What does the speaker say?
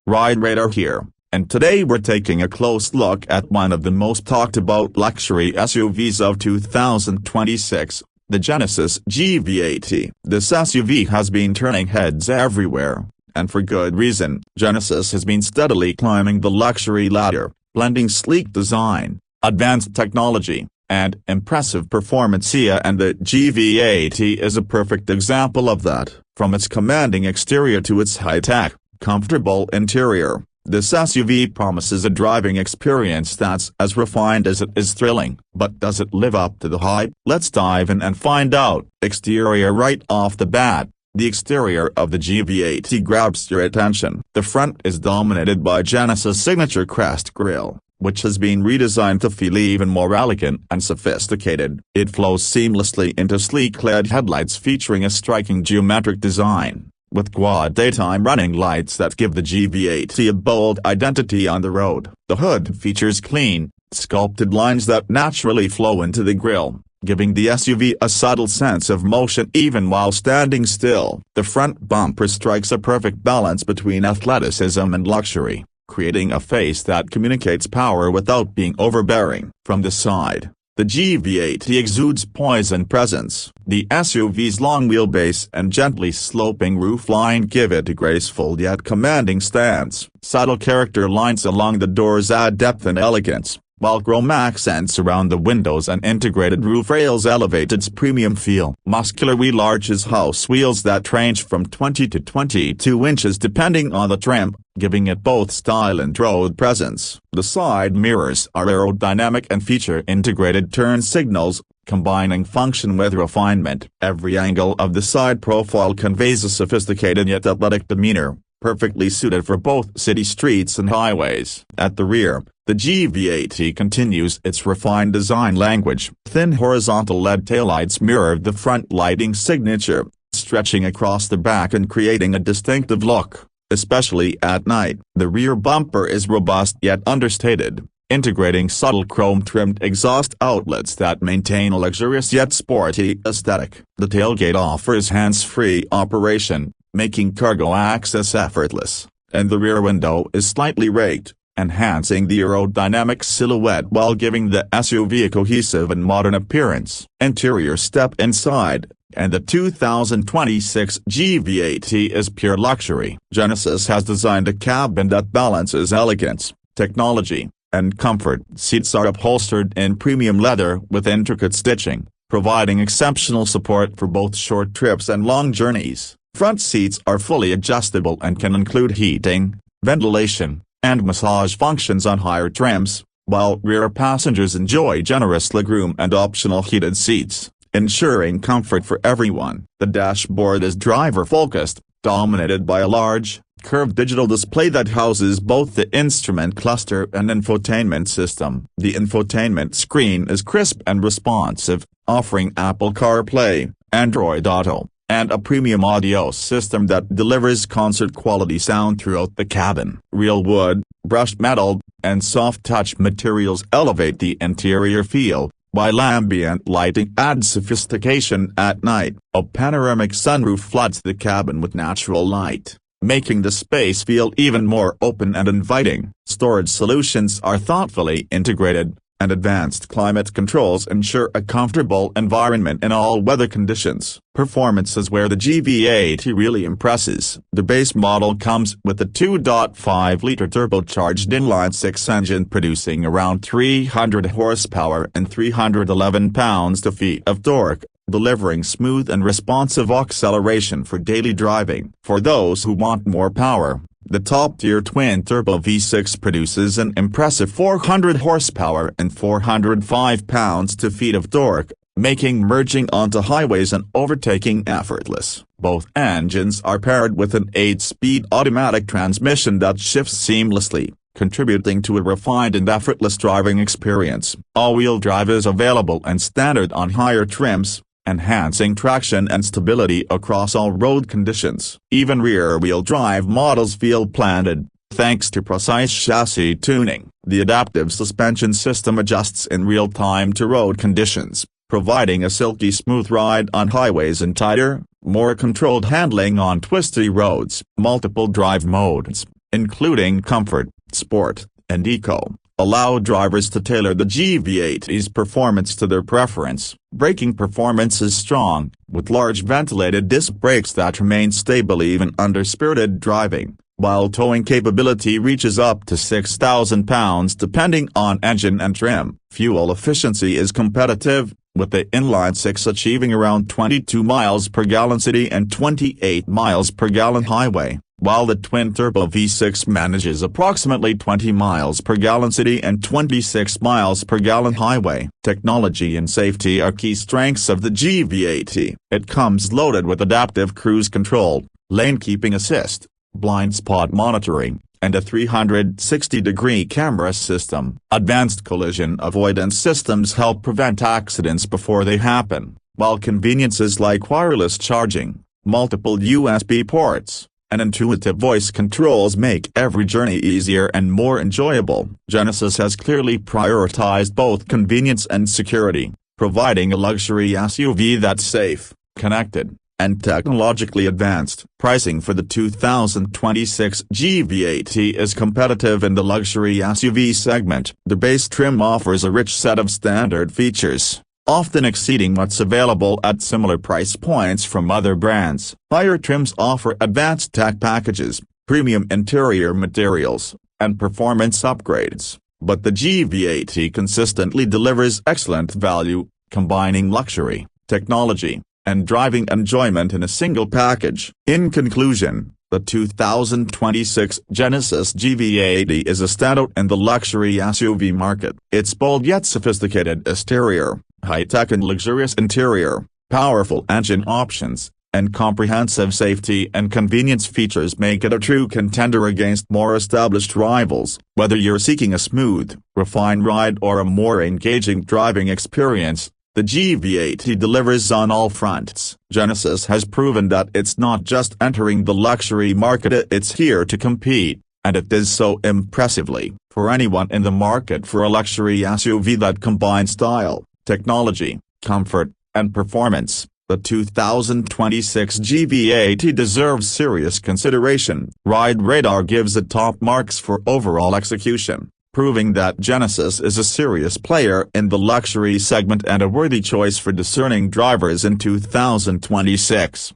RideRadar here, and today we're taking a close look at one of the most talked about luxury SUVs of 2026, the Genesis GV80. This SUV has been turning heads everywhere, and for good reason. Genesis has been steadily climbing the luxury ladder, blending sleek design, advanced technology, and impressive performance, and the GV80 is a perfect example of that. From its commanding exterior to its high-tech, comfortable interior, this SUV promises a driving experience that's as refined as it is thrilling. But does it live up to the hype? Let's dive in and find out. Exterior. Right off the bat, the exterior of the GV80 grabs your attention. The front is dominated by Genesis' signature crest grille, which has been redesigned to feel even more elegant and sophisticated. It flows seamlessly into sleek LED headlights featuring a striking geometric design, with quad daytime running lights that give the GV80 a bold identity on the road. The hood features clean, sculpted lines that naturally flow into the grille, giving the SUV a subtle sense of motion even while standing still. The front bumper strikes a perfect balance between athleticism and luxury, creating a face that communicates power without being overbearing. From the side, the GV80 exudes poise and presence. The SUV's long wheelbase and gently sloping roofline give it a graceful yet commanding stance. Subtle character lines along the doors add depth and elegance, while chrome accents around the windows and integrated roof rails elevate its premium feel. Muscular wheel arches house wheels that range from 20 to 22 inches depending on the trim, giving it both style and road presence. The side mirrors are aerodynamic and feature integrated turn signals, combining function with refinement. Every angle of the side profile conveys a sophisticated yet athletic demeanor, perfectly suited for both city streets and highways. At the rear, the GV80 continues its refined design language. Thin horizontal LED taillights mirror the front lighting signature, stretching across the back and creating a distinctive look, especially at night. The rear bumper is robust yet understated, integrating subtle chrome-trimmed exhaust outlets that maintain a luxurious yet sporty aesthetic. The tailgate offers hands-free operation, making cargo access effortless, and the rear window is slightly raked, enhancing the aerodynamic silhouette while giving the SUV a cohesive and modern appearance. Interior. Step inside, and the 2026 GV80 is pure luxury. Genesis has designed a cabin that balances elegance, technology, and comfort. Seats are upholstered in premium leather with intricate stitching, providing exceptional support for both short trips and long journeys. Front seats are fully adjustable and can include heating, ventilation, and massage functions on higher trims, while rear passengers enjoy generous legroom and optional heated seats, ensuring comfort for everyone. The dashboard is driver-focused, dominated by a large, curved digital display that houses both the instrument cluster and infotainment system. The infotainment screen is crisp and responsive, offering Apple CarPlay, Android Auto, and a premium audio system that delivers concert-quality sound throughout the cabin. Real wood, brushed metal, and soft-touch materials elevate the interior feel, while ambient lighting adds sophistication at night. A panoramic sunroof floods the cabin with natural light, making the space feel even more open and inviting. Storage solutions are thoughtfully integrated, and advanced climate controls ensure a comfortable environment in all weather conditions. Performance is where the GV80 really impresses. The base model comes with a 2.5-liter turbocharged inline-six engine producing around 300 horsepower and 311 pounds-feet of torque, delivering smooth and responsive acceleration for daily driving. For those who want more power, the top-tier twin-turbo V6 produces an impressive 400 horsepower and 405 pounds-feet of torque, making merging onto highways and overtaking effortless. Both engines are paired with an 8-speed automatic transmission that shifts seamlessly, contributing to a refined and effortless driving experience. All-wheel drive is available and standard on higher trims, enhancing traction and stability across all road conditions. Even rear-wheel drive models feel planted, thanks to precise chassis tuning. The adaptive suspension system adjusts in real time to road conditions, providing a silky smooth ride on highways and tighter, more controlled handling on twisty roads. Multiple drive modes, including comfort, sport, and eco, allow drivers to tailor the GV80's performance to their preference. Braking performance is strong, with large ventilated disc brakes that remain stable even under spirited driving, while towing capability reaches up to 6,000 pounds depending on engine and trim. Fuel efficiency is competitive, with the inline-six achieving around 22 miles per gallon city and 28 miles per gallon highway, while the twin-turbo V6 manages approximately 20 miles per gallon city and 26 miles per gallon highway. Technology and safety are key strengths of the GV80. It comes loaded with adaptive cruise control, lane keeping assist, blind spot monitoring, and a 360-degree camera system. Advanced collision avoidance systems help prevent accidents before they happen, while conveniences like wireless charging, multiple USB ports, and intuitive voice controls make every journey easier and more enjoyable. Genesis has clearly prioritized both convenience and security, providing a luxury SUV that's safe, connected, and technologically advanced. Pricing for the 2026 GV80 is competitive in the luxury SUV segment. The base trim offers a rich set of standard features, often exceeding what's available at similar price points from other brands. Higher trims offer advanced tech packages, premium interior materials, and performance upgrades, but the GV80 consistently delivers excellent value, combining luxury, technology, and driving enjoyment in a single package. In conclusion, the 2026 Genesis GV80 is a standout in the luxury SUV market. Its bold yet sophisticated exterior, high-tech and luxurious interior, powerful engine options, and comprehensive safety and convenience features make it a true contender against more established rivals. Whether you're seeking a smooth, refined ride or a more engaging driving experience, the GV80 delivers on all fronts. Genesis has proven that it's not just entering the luxury market, it's here to compete, and it does so impressively. For anyone in the market for a luxury SUV that combines style, technology, comfort, and performance, the 2026 GV80 deserves serious consideration. RideRadar gives it top marks for overall execution, proving that Genesis is a serious player in the luxury segment and a worthy choice for discerning drivers in 2026.